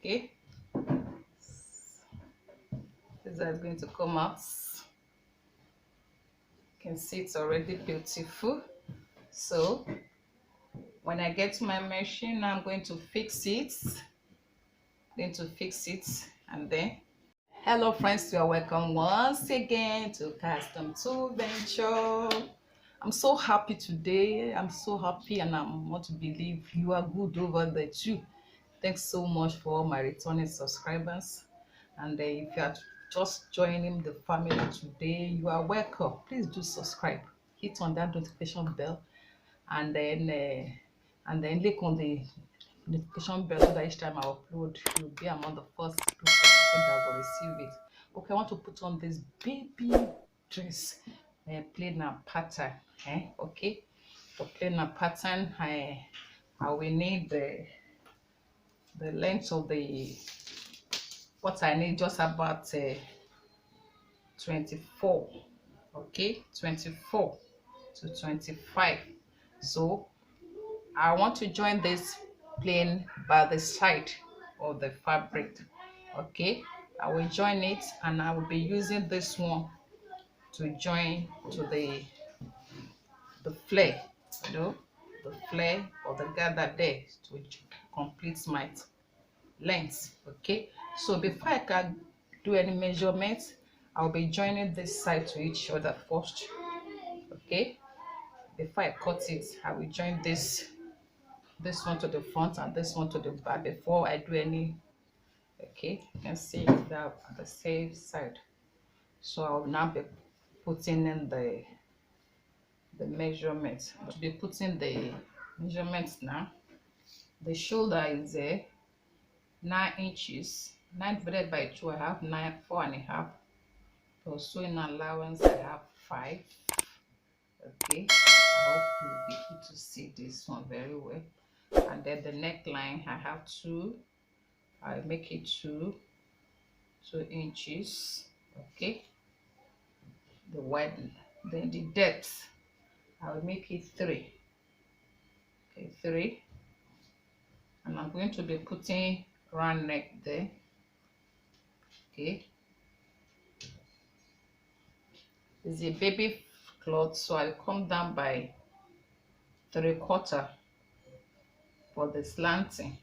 Okay, these are going to come out. You can see it's already beautiful. So when I get to my machine, I'm going to fix it. And then hello friends, you are welcome once again to Custom Tool Venture. I'm so happy today. I'm so happy, and I want to believe you are good over there too. Thanks so much for all my returning subscribers. And if you are just joining the family today, you are welcome. Please do subscribe, hit on that notification bell, and then click on the notification bell so that each time I upload, you'll be among the first group of people that will receive it. Okay, I want to put on this baby dress, plain and pattern. Okay, for plain and pattern, I will need the length of the what I need, just about 24. Okay, 24 to 25. So I want to join this plain by the side of the fabric. Okay, I will join it, and I will be using this one to join to the flare, the flare or the gather there to complete my length. Okay, so before I can do any measurements, I'll be joining this side to each other first. Okay, before I cut it, I will join this one to the front and this one to the back before I do any. Okay, you can see that at the same side. So I'll now be putting in the measurements. I'll be putting the measurements now. The shoulder is 9 inches. 9 divided by 2, I have 9, 4.5. For sewing allowance, I have 5. Okay, I hope you'll be able to see this one very well. And then the neckline, I have 2. I make it 2 inches. Okay, the width, then the depth, I will make it 3. Okay, 3. And I'm going to be putting round neck there. Okay, it's a baby cloth, so I'll come down by 3/4 for the slanting.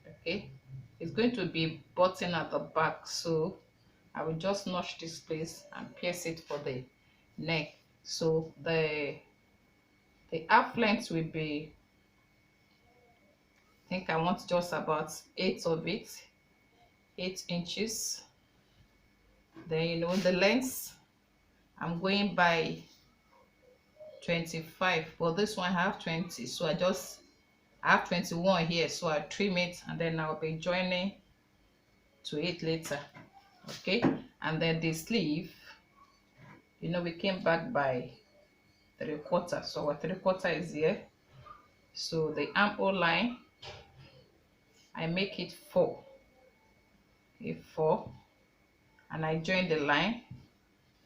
Okay, it's going to be button at the back, so I will just notch this place and pierce it for the neck. So the half length will be, I think I want just about 8 of it, 8 inches. Then the length, I'm going by 25. For this one I have 20, so I have 21 here, so I trim it, and then I'll be joining to it later. Okay, and then the sleeve, we came back by 3/4, so our 3/4 is here. So the armhole line, I make it 4. Okay, 4, and I join the line,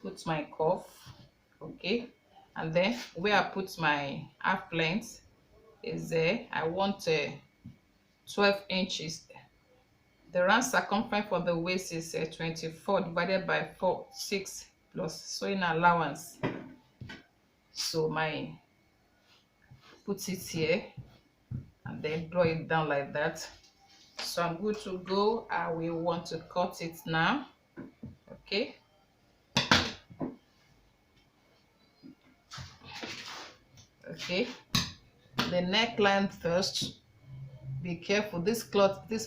put my cuff. Okay, and then where I put my half length is there. I want 12 inches. The round circumference for the waist is 24 divided by 4, 6, plus sewing allowance. So put it here and then draw it down like that. So I'm good to go. I will want to cut it now. Okay, the neckline first. Be careful, this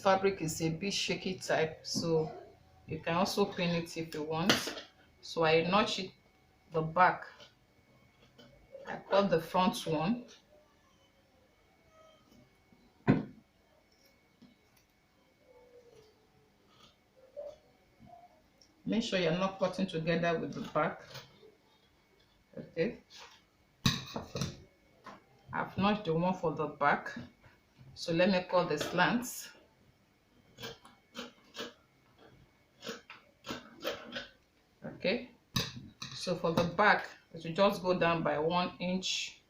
fabric is a bit shaky type, so you can also pin it if you want. So I notch it the back, I cut the front one. Make sure you're not cutting together with the back. Okay, I've notched the one for the back, so let me cut the slants. Okay, so for the back, it will just go down by 1 inch.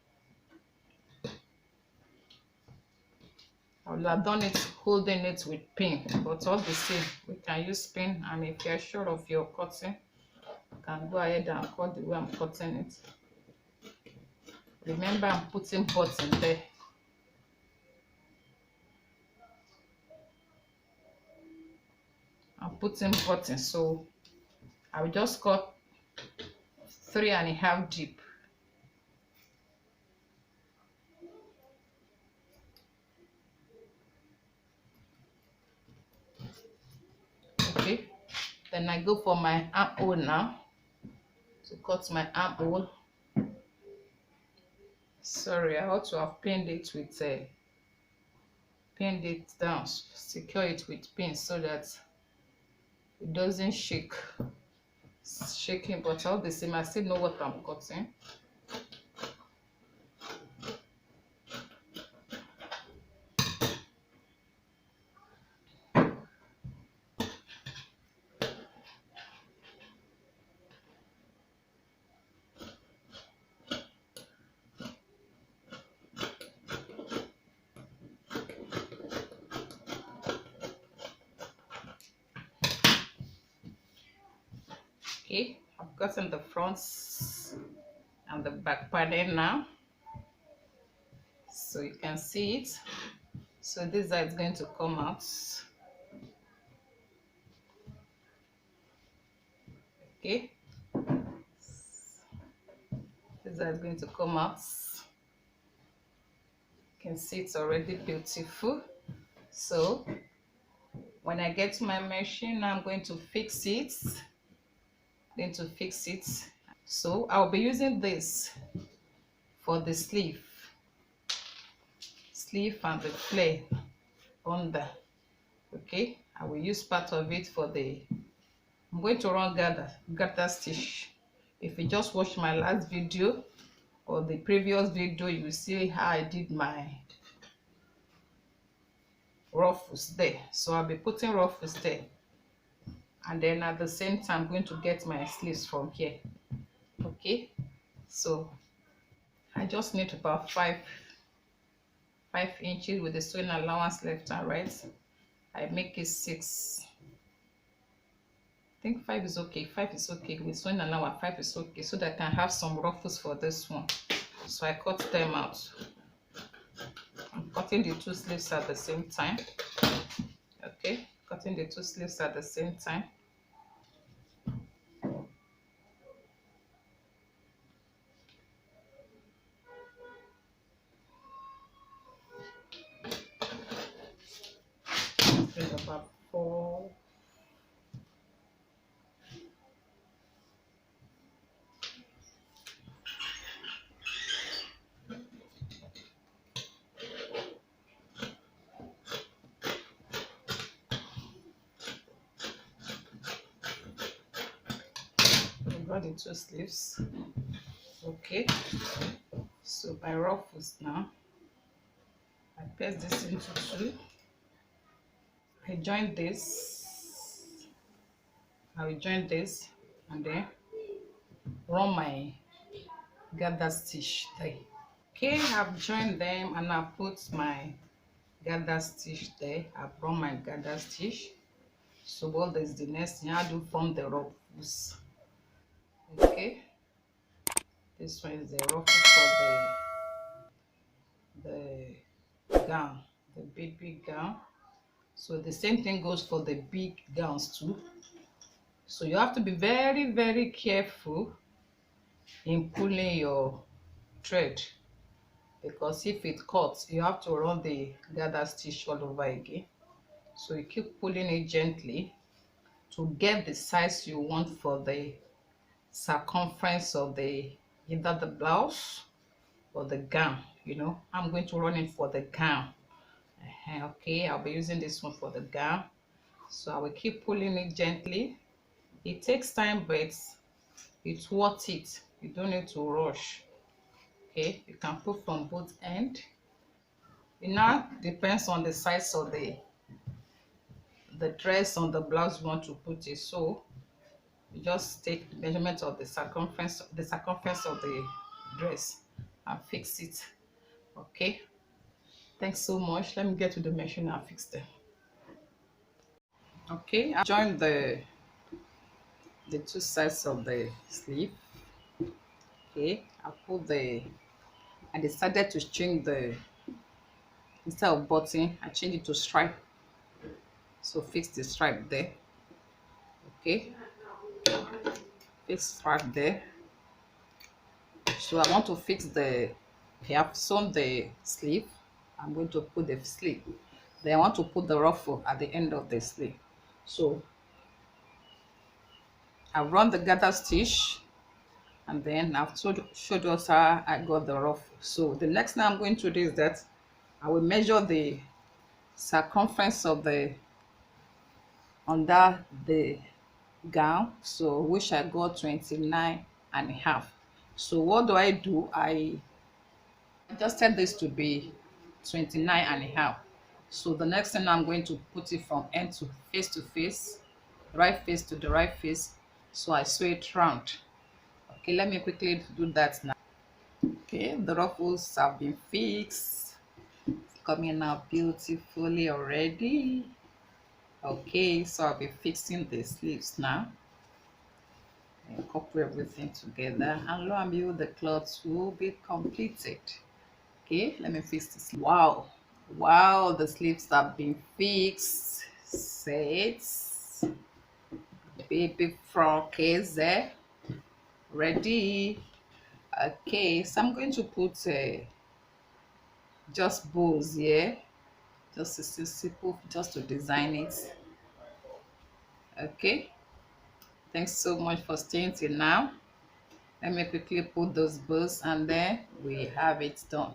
I would have done it holding it with pin, but all the same we can use pin. And if you're sure of your cutting, you can go ahead and cut the way I'm cutting it. Remember, I'm putting button there. I'm putting button, so I will just cut 3.5 deep. Okay, then I go for my armhole now to cut my armhole. Sorry, I ought to have pinned it with pinned it down, secure it with pins so that it doesn't shake. It's shaking, but all the same I still know what I'm cutting. Okay, I've gotten the fronts and the back panel now, so you can see it. So this side is going to come out. Okay, this side is going to come out. You can see it's already beautiful. So when I get to my machine, I'm going to fix it. So I'll be using this for the sleeve and the flare under. Okay, I will use part of it for the, I'm going to run gather stitch. If you just watch my last video or the previous video, you will see how I did my ruffles there. So I'll be putting ruffles there, and then at the same time I'm going to get my sleeves from here. Okay, so I just need about 5 inches with the sewing allowance left and right. I make it 6. I think 5 is okay. 5 is okay with sewing allowance. 5 is okay, so that I can have some ruffles for this one. So I cut them out. I'm cutting the 2 sleeves at the same time. Okay, cutting the 2 sleeves at the same time. About 4. I've got the 2 sleeves. Okay, so my ruffles now, I press this into 2. I join this. I will join this and then run my gather stitch there. Okay, I've joined them and I put my gather stitch there. I've run my gather stitch. So what is the next thing I do? Form the ruffles. Okay, this one is the ruffle for the gown, the baby gown. So the same thing goes for the big gowns too. So you have to be very, very careful in pulling your thread, because if it cuts, you have to run the gather stitch all over again. So you keep pulling it gently to get the size you want for the circumference of the either the blouse or the gown. You know, I'm going to run it for the gown. Okay, I'll be using this one for the gown. So I will keep pulling it gently. It takes time, but it's worth it. You don't need to rush. Okay, you can put from both ends. It now depends on the size of the dress on the blouse you want to put it. So you just take the measurement of the circumference of the dress and fix it. Okay, Thanks so much. Let me get to the machine and fix them. Okay, I joined the two sides of the sleeve. Okay, I decided to change the, instead of button, I changed it to stripe. So fix the stripe there. Okay, fix stripe there. So I want to fix the, I have sewn the sleeve. I'm going to put the sleeve. Then I want to put the ruffle at the end of the sleeve. So I've run the gather stitch, and then I've showed us how I got the ruffle. So the next thing I'm going to do is that I will measure the circumference of the under the gown, so which I got 29 and a half. So what do? I adjusted this to be 29 and a half. So the next thing, I'm going to put it from end to face, right face to the right face, so I sew it round. Okay, let me quickly do that now. Okay, the ruffles have been fixed. It's coming out beautifully already. Okay, so I'll be fixing the sleeves now and couple everything together, and lo and behold, the clothes will be completed. Okay, let me fix this. Wow, wow, the sleeves have been fixed. Set. Baby frock is there ready. Okay, so I'm going to put just bows here, just a simple, just to design it. Okay, thanks so much for staying till now. Let me quickly put those bows, and then we have it done.